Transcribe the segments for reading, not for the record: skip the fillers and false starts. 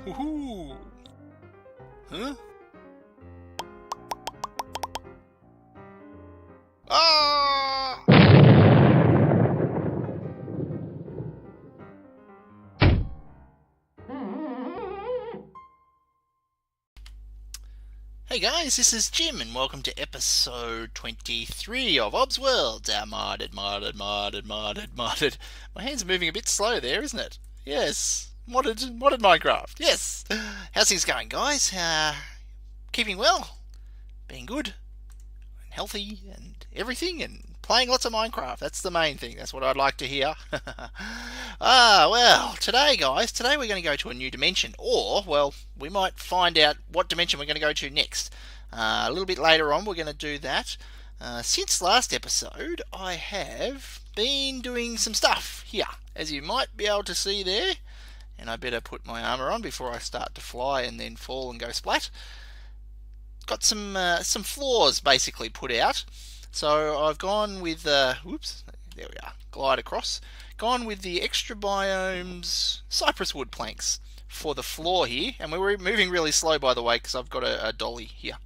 Woohoo! Huh? Ah! Hey guys, this is Jim and welcome to episode 23 of ObsWorlds, our modded. My hands are moving a bit slow there, isn't it? Yes, modded Minecraft, yes. How's things going, guys? Keeping well? Being good? And healthy and everything and playing lots of Minecraft. That's the main thing. That's what I'd like to hear. Well, today, guys, we're going to go to a new dimension. Or, well, we might find out what dimension we're going to go to next. A little bit later on, we're going to do that. Since last episode, I have been doing some stuff here, as you might be able to see there. And I better put my armor on before I start to fly and then fall and go splat. Got some floors basically put out. So I've gone with, whoops, there we are, glide across. Gone with the extra biomes cypress wood planks for the floor here. And we're moving really slow, by the way, because I've got a dolly here.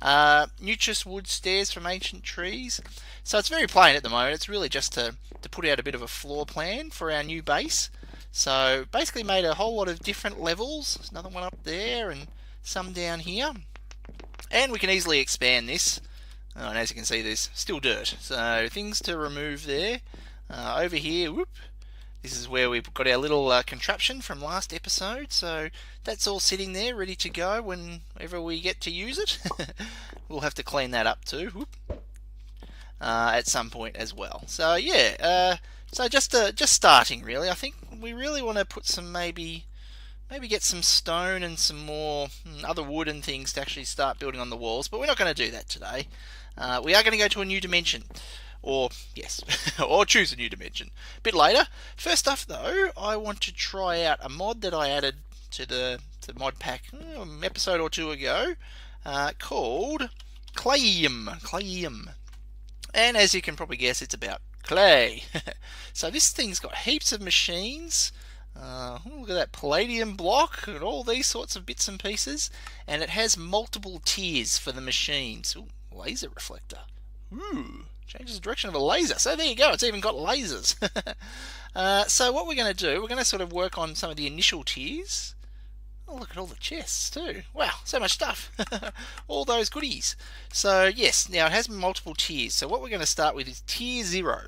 Nutris wood stairs from ancient trees. So it's very plain at the moment. It's really just to put out a bit of a floor plan for our new base. So basically made a whole lot of different levels. There's another one up there and some down here. And we can easily expand this. And as you can see, there's still dirt. So things to remove there. Over here, whoop, this is where we've got our little contraption from last episode. So that's all sitting there, ready to go whenever we get to use it. We'll have to clean that up too, whoop, at some point as well. So yeah, so just starting really. I think we really want to put some maybe get some stone and some more other wood and things to actually start building on the walls. But we're not going to do that today. We are going to go to a new dimension. Or, yes, or choose a new dimension a bit later. First off, though, I want to try out a mod that I added to the mod pack episode or two ago called Clayium. And as you can probably guess, it's about clay. So this thing's got heaps of machines. Look at that palladium block and all these sorts of bits and pieces. And it has multiple tiers for the machines. Ooh, laser reflector. Ooh. Changes the direction of a laser. So there you go, it's even got lasers. So what we're going to do, we're going to sort of work on some of the initial tiers. Oh, look at all the chests too. Wow, so much stuff. All those goodies. So yes, now it has multiple tiers. So what we're going to start with is tier 0.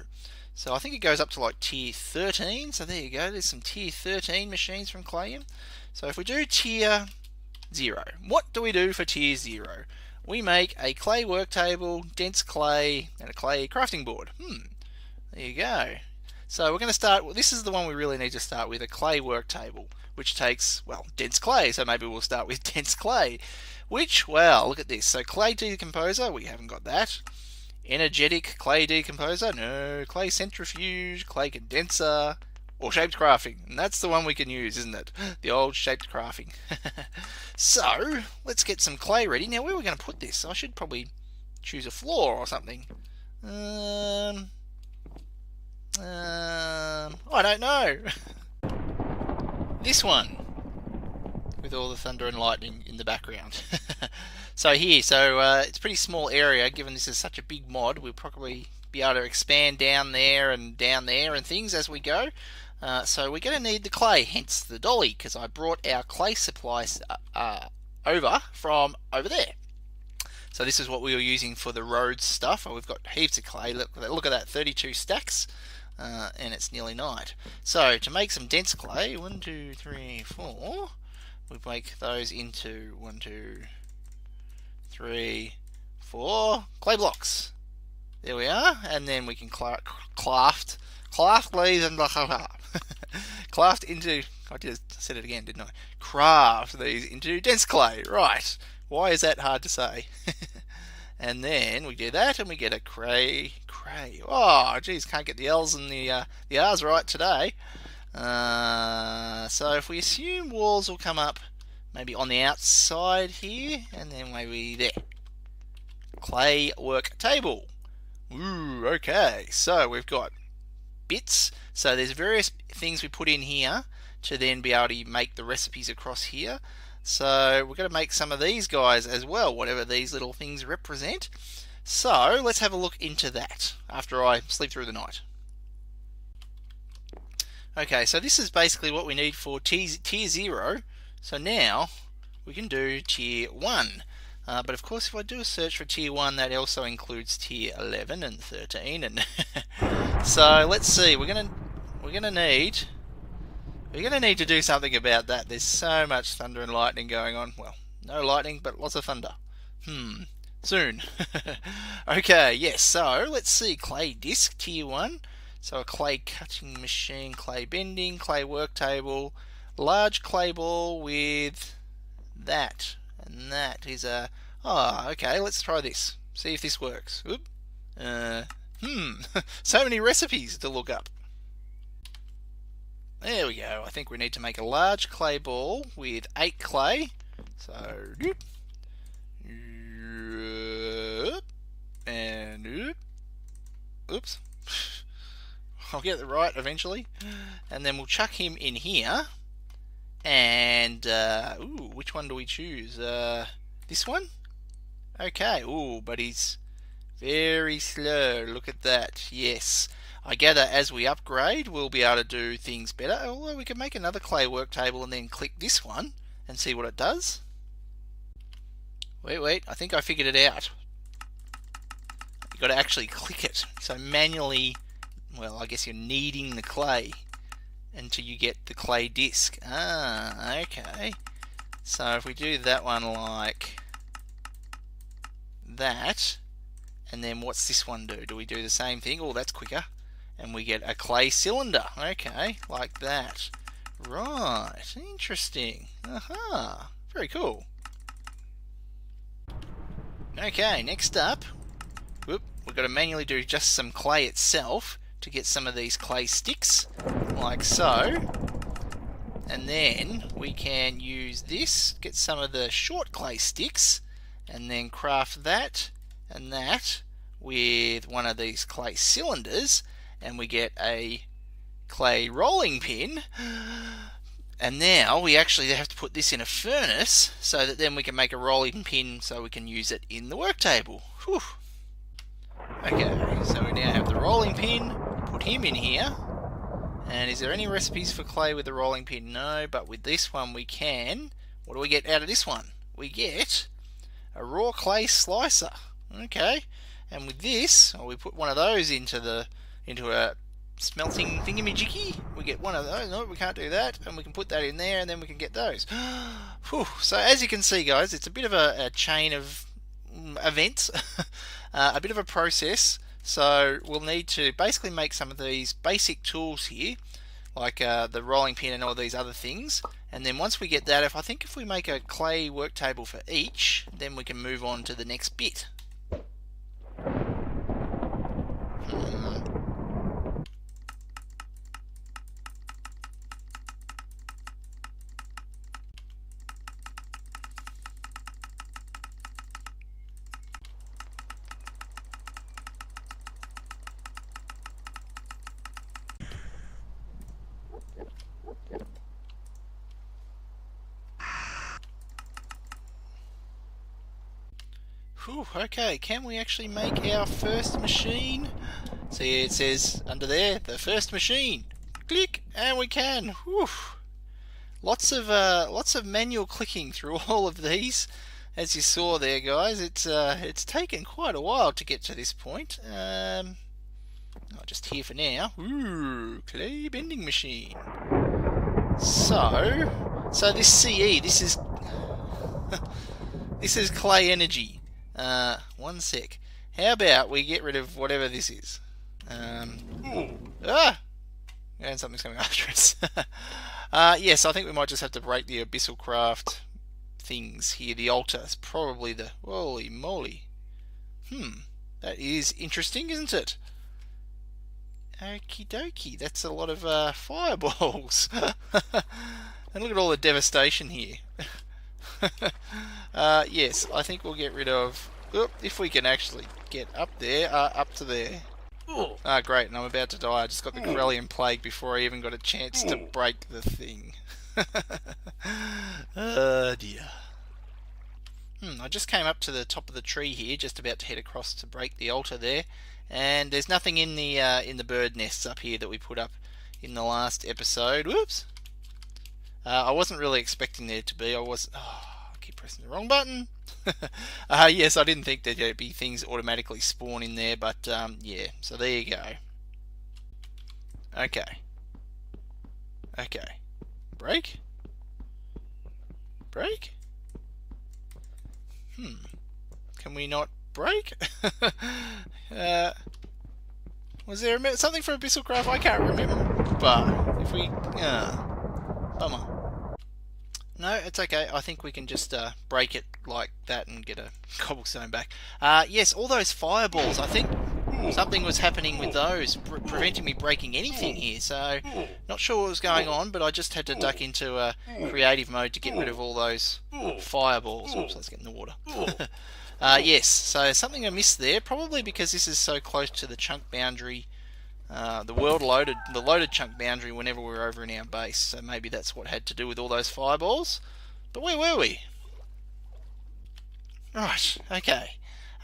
So I think it goes up to like tier 13. So there you go, there's some tier 13 machines from Clayium. So if we do tier 0, what do we do for tier 0? We make a clay work table, dense clay, and a clay crafting board. There you go. So we're going to start, well, this is the one we really need to start with, a clay work table, which takes, well, dense clay. So maybe we'll start with dense clay, which, well, look at this. So clay decomposer, we haven't got that. Energetic clay decomposer, no. Clay centrifuge, clay condenser, or shaped crafting. And that's the one we can use, isn't it? The old shaped crafting. So, let's get some clay ready. Now, where are we going to put this? I should probably choose a floor or something. I don't know. This one. With all the thunder and lightning in the background. So here, it's a pretty small area. Given this is such a big mod, we'll probably be able to expand down there and things as we go. So we're going to need the clay, hence the dolly, because I brought our clay supplies over from over there. So this is what we were using for the roads stuff. We've got heaps of clay. Look at that, 32 stacks, and it's nearly night. So to make some dense clay, 1, 2, 3, 4, we break those into 1, 2, 3, 4 clay blocks. There we are, and then we can craft these and craft into, I just said it again, didn't I? Craft these into dense clay. Right. Why is that hard to say? And then we do that and we get a cray. Oh, geez, can't get the L's and the R's right today. So if we assume walls will come up maybe on the outside here, and then maybe there. Clay work table. Ooh, okay. So we've got bits. So there's various things we put in here to then be able to make the recipes across here. So we're going to make some of these guys as well, whatever these little things represent. So let's have a look into that after I sleep through the night. Okay, so this is basically what we need for tier 0. So now we can do tier 1. But of course, if I do a search for tier 1, that also includes tier 11 and 13. And so let's see. We're gonna need to do something about that. There's so much thunder and lightning going on. Well, no lightning, but lots of thunder. Soon. Okay, yes. So let's see. Clay disc tier 1. So a clay cutting machine, clay bending, clay work table, large clay ball with that. And that is a... Oh, okay, let's try this. See if this works. Oop. So many recipes to look up. There we go. I think we need to make a large clay ball with 8 clay. So, and oops. I'll get it right eventually. And then we'll chuck him in here. And, ooh, which one do we choose? This one? Okay, ooh, but he's very slow. Look at that. Yes. I gather as we upgrade, we'll be able to do things better. Although we can make another clay work table and then click this one and see what it does. Wait, I think I figured it out. You've got to actually click it. So manually, well, I guess you're kneading the clay until you get the clay disc. Ah, okay. So if we do that one like that, and then what's this one do? Do we do the same thing? Oh, that's quicker. And we get a clay cylinder. Okay, like that. Right, interesting. Aha, very cool. Okay, next up, we've got to manually do just some clay itself to get some of these clay sticks, like so. And then we can use this, get some of the short clay sticks, and then craft that and that with one of these clay cylinders, and we get a clay rolling pin. And now we actually have to put this in a furnace so that then we can make a rolling pin so we can use it in the work table. Whew. Okay, so we now have the rolling pin, put him in here. And is there any recipes for clay with the rolling pin? No, but with this one we can. What do we get out of this one? We get a raw clay slicer. Okay, and with this, we put one of those into a smelting thingamajiggy. We get one of those. No, we can't do that, and we can put that in there, and then we can get those. Whew. So as you can see, guys, it's a bit of a chain of events, a bit of a process. So we'll need to basically make some of these basic tools here, like the rolling pin and all these other things. And then once we get that, if we make a clay work table for each, then we can move on to the next bit. Whew, okay, can we actually make our first machine? See, it says under there, the first machine. Click, and we can. Whew. Lots of manual clicking through all of these, as you saw there, guys. It's taken quite a while to get to this point. I'll just here for now. Ooh, clay bending machine. So this CE, this is this is clay energy. One sec. How about we get rid of whatever this is? And something's coming after us. Yes, I think we might just have to break the Abyssal Craft things here. The altar is probably the... Holy moly. That is interesting, isn't it? Okie dokie. That's a lot of fireballs. And look at all the devastation here. Yes, I think we'll get rid of... if we can actually get up there, up to there. Ah, great, and I'm about to die. I just got the Clayium plague before I even got a chance to break the thing. Oh dear. I just came up to the top of the tree here, just about to head across to break the altar there, and there's nothing in the bird nests up here that we put up in the last episode. Whoops! I wasn't really expecting there to be. I keep pressing the wrong button. Yes, I didn't think there'd be things automatically spawn in there, but yeah. So there you go. Okay. Okay. Break. Break. Can we not break? Was there something for Abyssalcraft? I can't remember. But if we, bummer. No, it's okay. I think we can just break it like that and get a cobblestone back. Yes, all those fireballs. I think something was happening with those, preventing me breaking anything here. So, not sure what was going on, but I just had to duck into creative mode to get rid of all those fireballs. Oops, let's get in the water. Yes, so something I missed there, probably because this is so close to the chunk boundary, the loaded chunk boundary whenever we're over in our base. So maybe that's what had to do with all those fireballs. But where were we? Right, okay.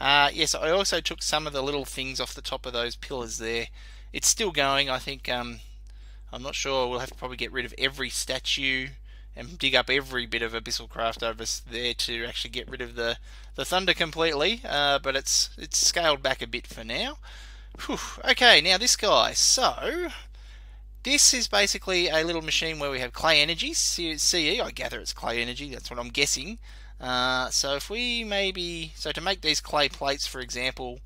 Yes, I also took some of the little things off the top of those pillars there. It's still going. I think I'm not sure. We'll have to probably get rid of every statue and dig up every bit of Abyssalcraft over there to actually get rid of the thunder completely. But it's scaled back a bit for now. Whew. Okay, now this guy. So this is basically a little machine where we have clay energy, CE. I gather it's clay energy. That's what I'm guessing. So if we to make these clay plates, for example,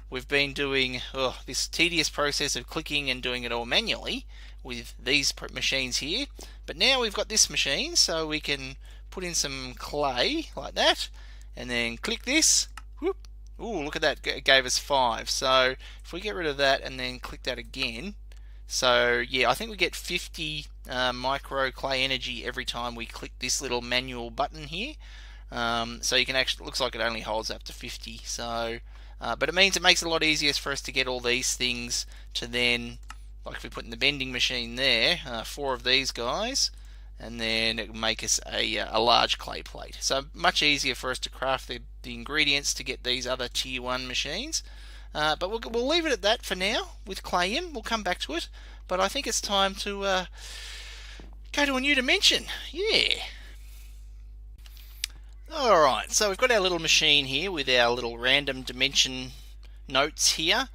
we've been doing this tedious process of clicking and doing it all manually with these machines here. But now we've got this machine, so we can put in some clay like that, and then click this. Whoop! Ooh, look at that! It gave us 5. So if we get rid of that and then click that again, so yeah, I think we get 50 micro clay energy every time we click this little manual button here. So you can actually, looks like it only holds up to 50. So, but it means it makes it a lot easier for us to get all these things to then, like if we put in the bending machine there, 4 of these guys, and then it will make us a large clay plate. So much easier for us to craft the ingredients to get these other tier 1 machines. But we'll leave it at that for now with Clayium. We'll come back to it. But I think it's time to go to a new dimension. Yeah. Alright, so we've got our little machine here with our little random dimension notes here.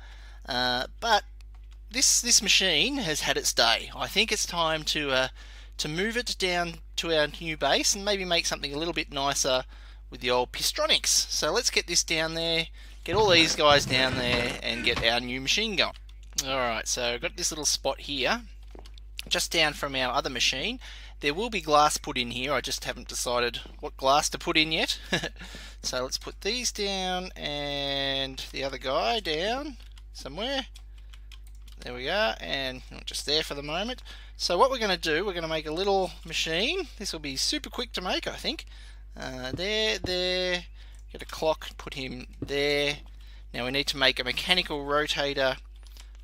But this machine has had its day. I think it's time to move it down to our new base and maybe make something a little bit nicer with the old pistronics. So let's get this down there, get all these guys down there, and get our new machine going. Alright, so I've got this little spot here, just down from our other machine. There will be glass put in here, I just haven't decided what glass to put in yet. So let's put these down and the other guy down somewhere. There we are, and just there for the moment. So what we're going to do, we're going to make a little machine. This will be super quick to make, I think. There, get a clock, put him there. Now we need to make a mechanical rotator,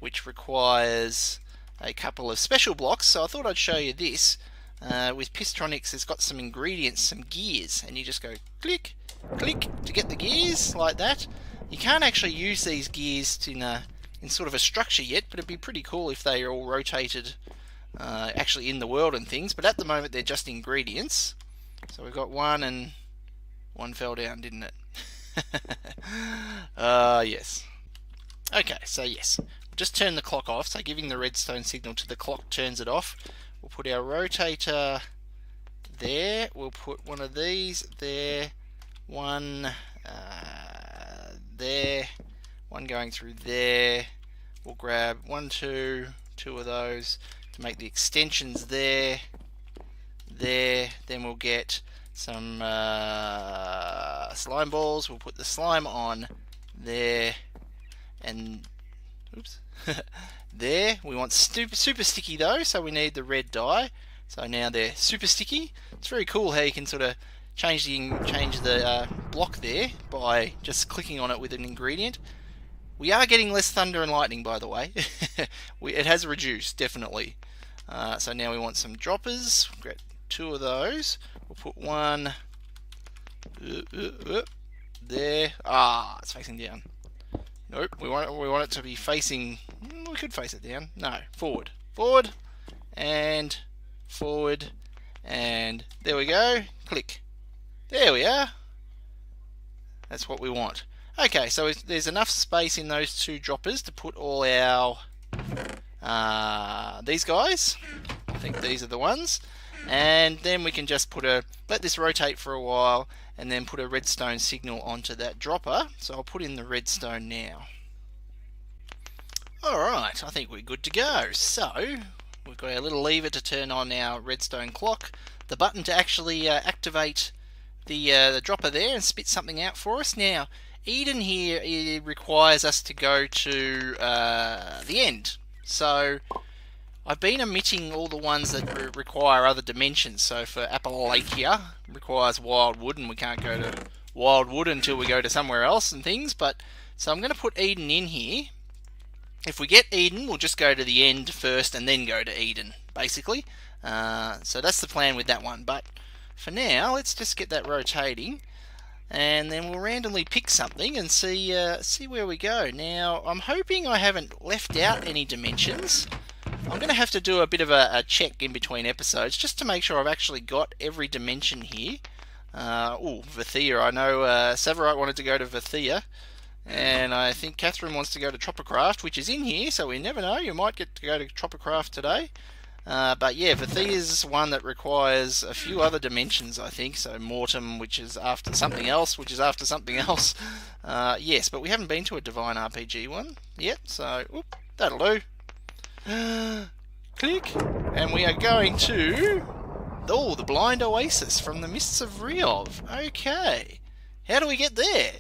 which requires a couple of special blocks. So I thought I'd show you this. With Pistronics, it's got some ingredients, some gears, and you just go click, click to get the gears like that. You can't actually use these gears in sort of a structure yet, but it'd be pretty cool if they are all rotated actually in the world and things. But at the moment, they're just ingredients. So we've got one, and one fell down, didn't it? Yes. Okay, so yes, we'll just turn the clock off. So giving the redstone signal to the clock turns it off. We'll put our rotator there. We'll put one of these there. One there. One going through there. We'll grab two of those to make the extensions there. There. Then we'll get some slime balls. We'll put the slime on there. And oops. There, we want super sticky though, so we need the red dye. So now they're super sticky. It's very cool how you can sort of change the block there by just clicking on it with an ingredient. We are getting less thunder and lightning, by the way. It has reduced, definitely. So now we want some droppers. We'll get 2 of those. We'll put one there. Ah, it's facing down. Nope, we want it to be facing... We could face it down. No, forward. Forward, and forward, and there we go. Click. There we are. That's what we want. Okay, so there's enough space in those 2 droppers to put all our these guys. I think these are the ones. And then we can just let this rotate for a while and then put a redstone signal onto that dropper. So I'll put in the redstone now. Alright, I think we're good to go. So we've got our little lever to turn on our redstone clock, the button to actually activate the dropper there and spit something out for us. Now, Eden here, it requires us to go to the end. So I've been omitting all the ones that require other dimensions. So for Appalachia, requires wild wood, and we can't go to wild wood until we go to somewhere else and things. But so I'm going to put Eden in here. If we get Eden, we'll just go to the end first and then go to Eden, basically. So that's the plan with that one. But for now, let's just get that rotating, and then we'll randomly pick something and see where we go. Now, I'm hoping I haven't left out any dimensions. I'm going to have to do a bit of a check in between episodes just to make sure I've actually got every dimension here. Vathia. I know Savarite wanted to go to Vathia, and I think Catherine wants to go to Tropicraft, which is in here, so we never know. You might get to go to Tropicraft today. But yeah, Vathia is one that requires a few other dimensions, I think. So Mortem, which is after something else, which is after something else. Yes, but we haven't been to a Divine RPG one yet, so that'll do. Click, and we are going to the Blind Oasis from the Mists of Riov. Okay, how do we get there?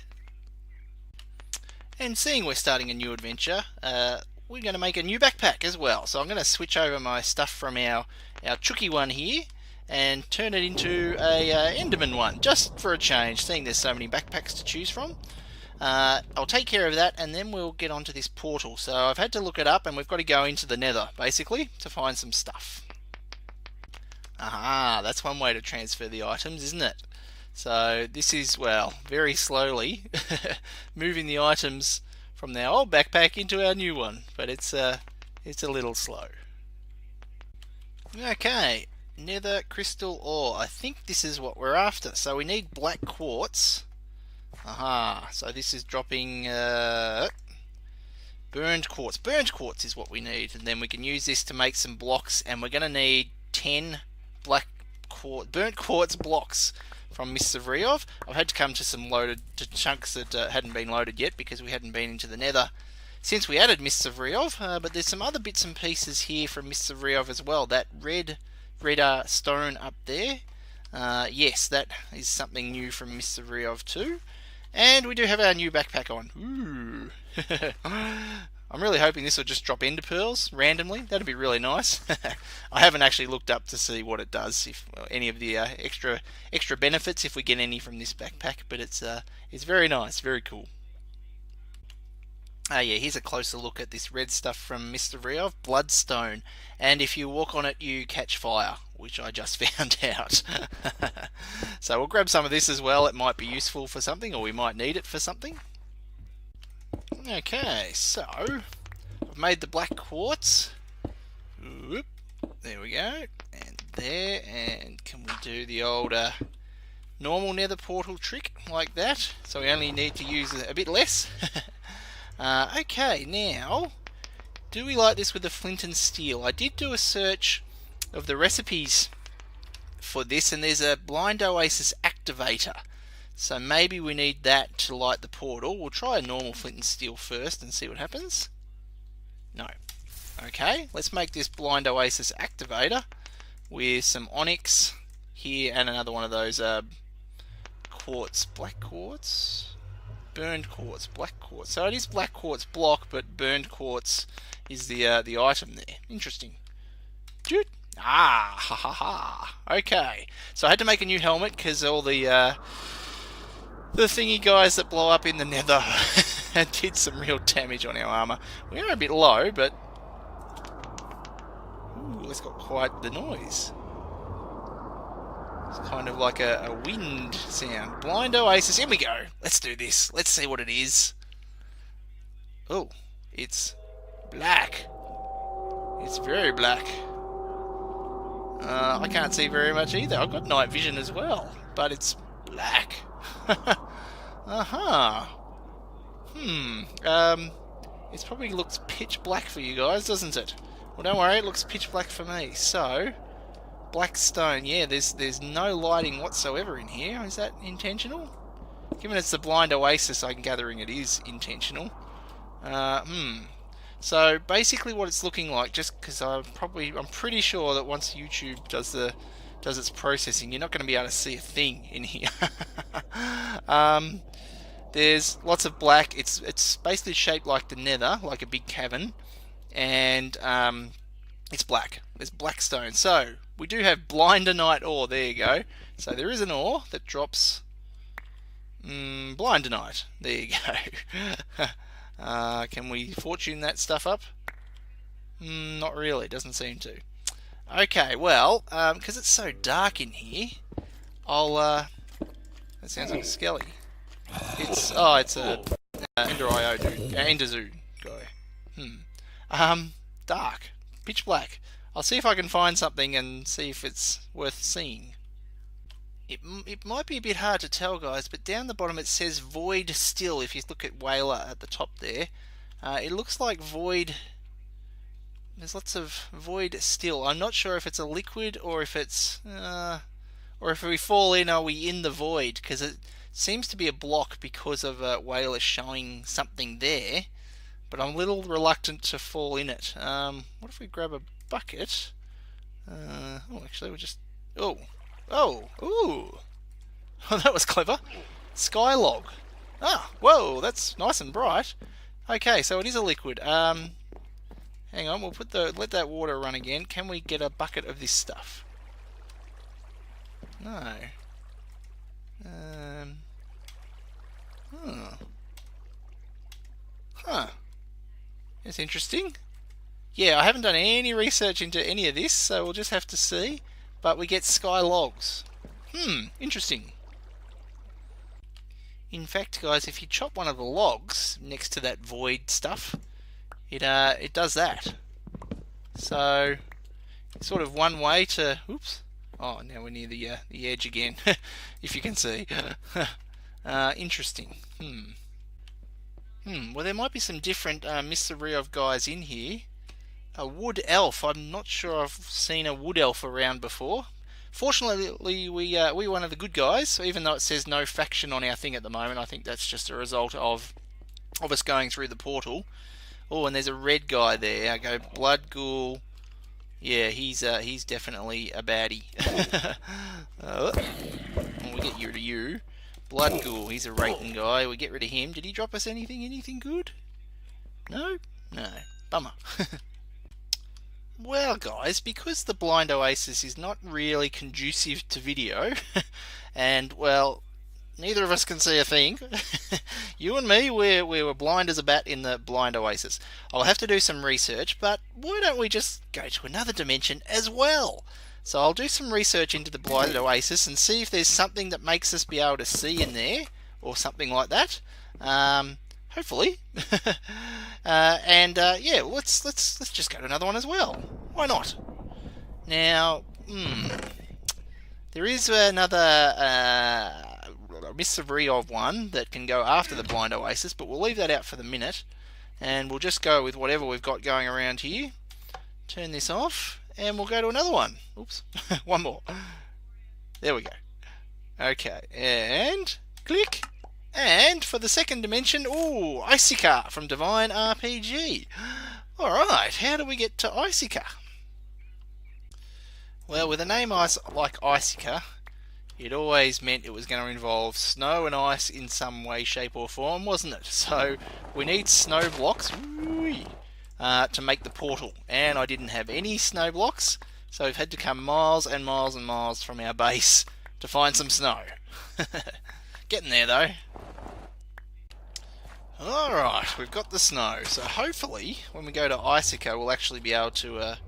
And seeing we're starting a new adventure, we're going to make a new backpack as well. So I'm going to switch over my stuff from our Chucky one here and turn it into a Enderman one, just for a change, seeing there's so many backpacks to choose from. I'll take care of that, and then we'll get onto this portal. So I've had to look it up, and we've got to go into the Nether, basically, to find some stuff. Aha, that's one way to transfer the items, isn't it? So this is, well, very slowly moving the items from our old backpack into our new one, but it's a little slow. Okay, Nether crystal ore. I think this is what we're after. So we need black quartz. Aha, so this is dropping burned quartz. Burned quartz is what we need, and then we can use this to make some blocks, and we're going to need 10 burnt quartz blocks from Mists of Riov. I've had to come to some loaded chunks that hadn't been loaded yet because we hadn't been into the Nether since we added Mists of Riov, but there's some other bits and pieces here from Mists of Riov as well. That redder stone up there, yes, that is something new from Mists of Riov too. And we do have our new backpack on. Ooh. I'm really hoping this will just drop ender pearls randomly. That'd be really nice. I haven't actually looked up to see what it does, if any of the extra benefits, if we get any from this backpack. But it's very nice, very cool. Yeah, here's a closer look at this red stuff from Mr. Riov, Bloodstone. And if you walk on it, you catch fire, which I just found out. So we'll grab some of this as well. It might be useful for something, or we might need it for something. Okay, so I've made the black quartz. Oop, there we go, and there. And can we do the old normal nether portal trick like that? So we only need to use a bit less. Okay, now, do we like this with the flint and steel? I did do a search of the recipes for this, and there's a Blind Oasis activator. So maybe we need that to light the portal. We'll try a normal flint and steel first and see what happens. No. Okay, let's make this Blind Oasis activator with some onyx here and another one of those quartz, black quartz, burned quartz, black quartz. So it is black quartz block, but burned quartz is the item there. Interesting. Dude. Ah, ha ha ha. Okay, so I had to make a new helmet because all the thingy guys that blow up in the Nether did some real damage on our armour. We are a bit low, but... Ooh, that's got quite the noise. It's kind of like a wind sound. Blind Oasis, here we go. Let's do this. Let's see what it is. Oh, it's black. It's very black. I can't see very much either. I've got night vision as well, but it's black. It probably looks pitch black for you guys, doesn't it? Well, don't worry, it looks pitch black for me. So, black stone. Yeah, there's no lighting whatsoever in here. Is that intentional? Given it's the blind oasis, I'm gathering it is intentional. So basically, what it's looking like, just because I'm pretty sure that once YouTube does its processing, you're not going to be able to see a thing in here. There's lots of black. It's basically shaped like the Nether, like a big cavern, and it's black. There's black stone. So we do have Blindenite ore. There you go. So there is an ore that drops Blindenite. There you go. Can we fortune that stuff up? Not really. Doesn't seem to. Okay. Well, because it's so dark in here, that sounds like a skelly. It's a Ender dude, Enderzoo guy. Dark, pitch black. I'll see if I can find something and see if it's worth seeing. It might be a bit hard to tell, guys, but down the bottom it says void still. If you look at Whaler at the top there, it looks like void. There's lots of void still. I'm not sure if it's a liquid or if it's or if we fall in, are we in the void? Because it seems to be a block because of Whaler showing something there, but I'm a little reluctant to fall in it. What if we grab a bucket? Actually, we'll just... ooh, that was clever. Skylog. Whoa, that's nice and bright. Okay, so it is a liquid. Hang on, we'll let that water run again. Can we get a bucket of this stuff? No. That's interesting. Yeah, I haven't done any research into any of this, so we'll just have to see. But we get sky logs. Interesting. In fact, guys, if you chop one of the logs next to that void stuff, it does that. So, it's sort of one way to... Oops. Oh, now we're near the edge again, if you can see. Interesting. Well, there might be some different mystery of guys in here. A wood elf. I'm not sure I've seen a wood elf around before. Fortunately, we're one of the good guys, so even though it says no faction on our thing at the moment. I think that's just a result of us going through the portal. Oh, and there's a red guy there. I go Blood Ghoul. Yeah, he's definitely a baddie. We get rid of you. Blood Ghoul, he's a rating guy. We get rid of him. Did he drop us anything good? No? No. Bummer. Well, guys, because the Blind Oasis is not really conducive to video, and, well, neither of us can see a thing. You and me, we were blind as a bat in the Blind Oasis. I'll have to do some research, but why don't we just go to another dimension as well? So I'll do some research into the Blind Oasis and see if there's something that makes us be able to see in there, or something like that. Hopefully. Yeah, let's just go to another one as well. Why not? Now, there is another mystery of one that can go after the Blind Oasis, but we'll leave that out for the minute, and we'll just go with whatever we've got going around here. Turn this off, and we'll go to another one. Oops, one more. There we go. Okay, and click. And for the second dimension, ooh, Icica from Divine RPG. Alright, how do we get to Icica? Well, with a name like Icica, it always meant it was going to involve snow and ice in some way, shape or form, wasn't it? So we need snow blocks to make the portal. And I didn't have any snow blocks, so we've had to come miles and miles and miles from our base to find some snow. Getting there though. Alright, we've got the snow, so hopefully when we go to Icica we'll actually be able to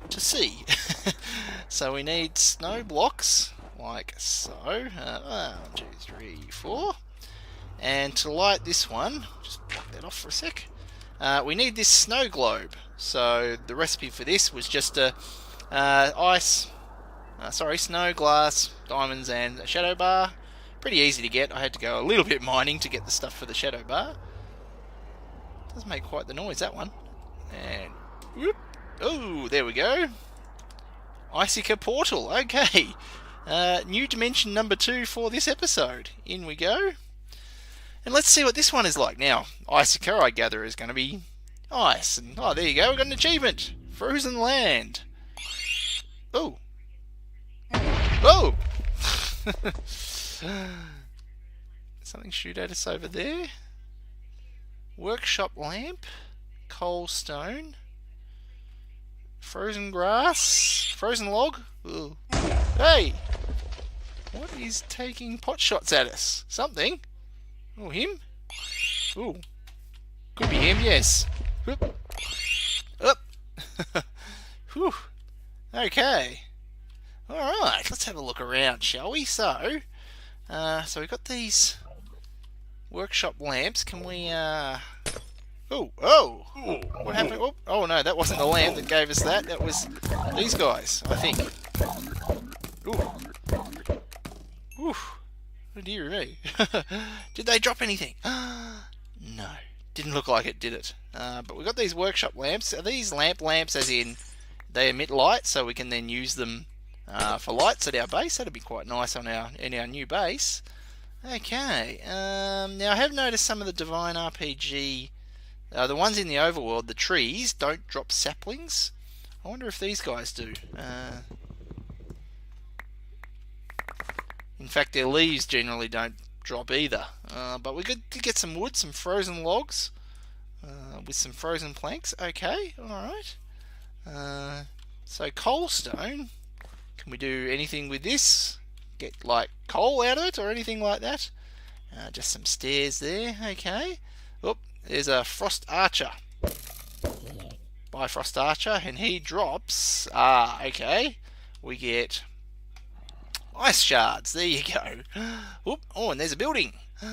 see. So we need snow blocks, like so. 1, 2, 3, 4. And to light this one, just block that off for a sec, we need this snow globe. So the recipe for this was just a snow, glass, diamonds and a shadow bar. Pretty easy to get. I had to go a little bit mining to get the stuff for the shadow bar. Does make quite the noise, that one. And whoop. Oh, there we go. Icica portal. Okay. New dimension number 2 for this episode. In we go. And let's see what this one is like. Now, Icica, I gather, is going to be ice. And oh, there you go. We've got an achievement. Frozen land. Oh. Oh! Something shoot at us over there. Workshop lamp. Coal stone. Frozen grass. Frozen log. Ooh. Hey! What is taking pot shots at us? Something. Oh, him? Ooh. Could be him, yes. Whoop. Up. Whew. Okay. Alright, let's have a look around, shall we? So we've got these workshop lamps. Can we, Oh! What happened? Oh no, that wasn't the lamp that gave us that. That was these guys, I think. Ooh. Oof. Oh dear me. Did they drop anything? No. Didn't look like it, did it? But we've got these workshop lamps. Are these lamps as in they emit light, so we can then use them for lights at our base? That'd be quite nice in our new base. Okay. Now I have noticed some of the Divine RPG, the ones in the overworld, the trees don't drop saplings. I wonder if these guys do. In fact, their leaves generally don't drop either. But we could get some wood, some frozen logs, with some frozen planks. Okay, alright. So coal stone. Can we do anything with this? Get like coal out of it or anything like that? Just some stairs there. Okay. Oh, there's a frost archer. By frost archer, and he drops. Okay. We get ice shards. There you go. Oop. Oh, and there's a building. We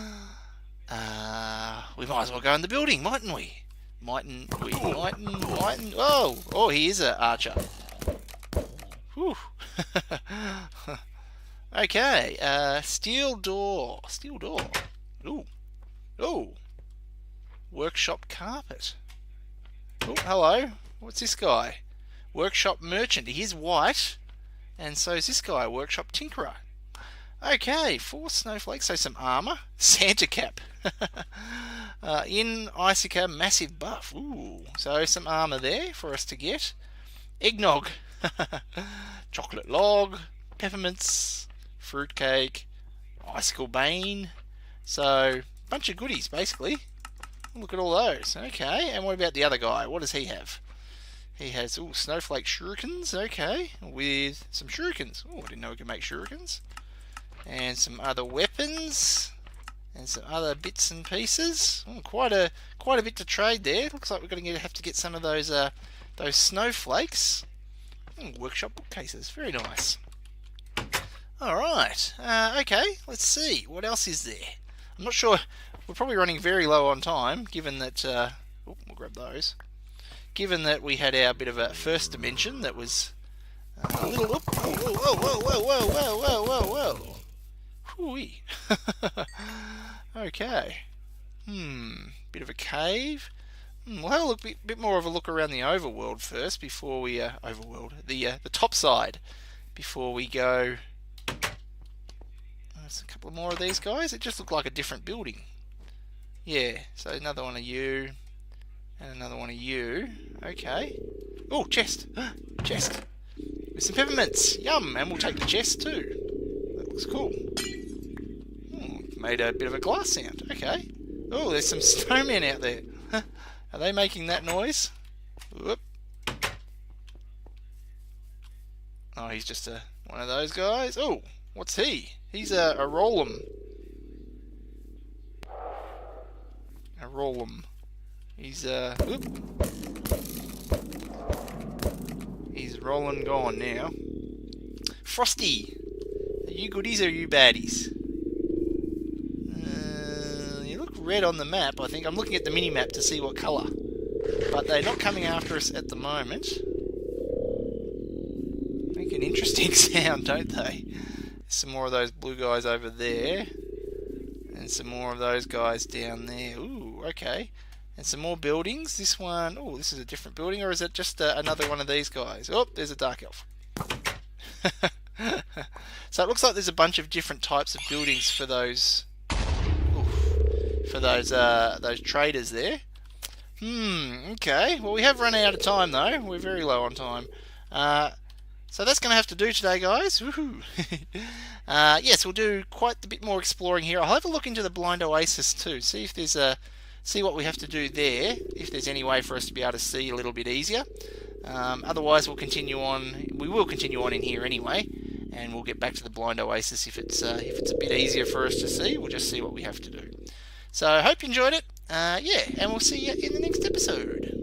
might as well go in the building, mightn't we? Mightn't. Oh, he is an archer. Whew. Okay, steel door. Ooh. Workshop carpet. Oh, hello. What's this guy? Workshop merchant. He is white, and so is this guy, workshop tinkerer. Okay, 4 snowflakes, so some armor. Santa cap. In Icica, massive buff. Ooh, so some armor there for us to get. Eggnog. Chocolate log. Peppermints. Fruitcake. Icicle bane. So, bunch of goodies, basically. Look at all those. Okay, and what about the other guy? What does he have? He has, snowflake shurikens. Okay, with some shurikens. I didn't know we could make shurikens. And some other weapons. And some other bits and pieces. Quite a bit to trade there. Looks like we're going to have to get some of those snowflakes. Workshop bookcases. Very nice. Alright. Okay, let's see. What else is there? I'm not sure. We're probably running very low on time, given that... we'll grab those. Given that we had our bit of a first dimension that was a little... Whoa. Hooey. Okay. Bit of a cave. We'll have a bit more of a look around the overworld first before we... the top side, before we go... There's a couple more of these guys. It just looked like a different building. Yeah, so another one of you, and another one of you. Okay. Oh, chest. Chest. With some peppermints. Yum, and we'll take the chest too. That looks cool. Made a bit of a glass sound. Okay. Oh, there's some snowmen out there. Are they making that noise? Whoop. Oh, he's just one of those guys. Oh, what's he? He's a Rollum. roll him. He's he's rolling gone now. Frosty, are you goodies or are you baddies? You look red on the map. I think I'm looking at the mini map to see what colour, but they're not coming after us at the moment. Make an interesting sound, don't they? Some more of those blue guys over there, and some more of those guys down there. Ooh, okay. And some more buildings. This one, oh, this is a different building, or is it just another one of these guys? Oh, there's a dark elf. So it looks like there's a bunch of different types of buildings for those, those traders there. Okay. Well, we have run out of time though. We're very low on time. So that's going to have to do today, guys. Woohoo! Yes, we'll do quite a bit more exploring here. I'll have a look into the Blind Oasis too. See if there's see what we have to do there. If there's any way for us to be able to see a little bit easier. Otherwise, we'll continue on. We will continue on in here anyway, and we'll get back to the Blind Oasis if it's a bit easier for us to see. We'll just see what we have to do. So I hope you enjoyed it. Yeah, and we'll see you in the next episode.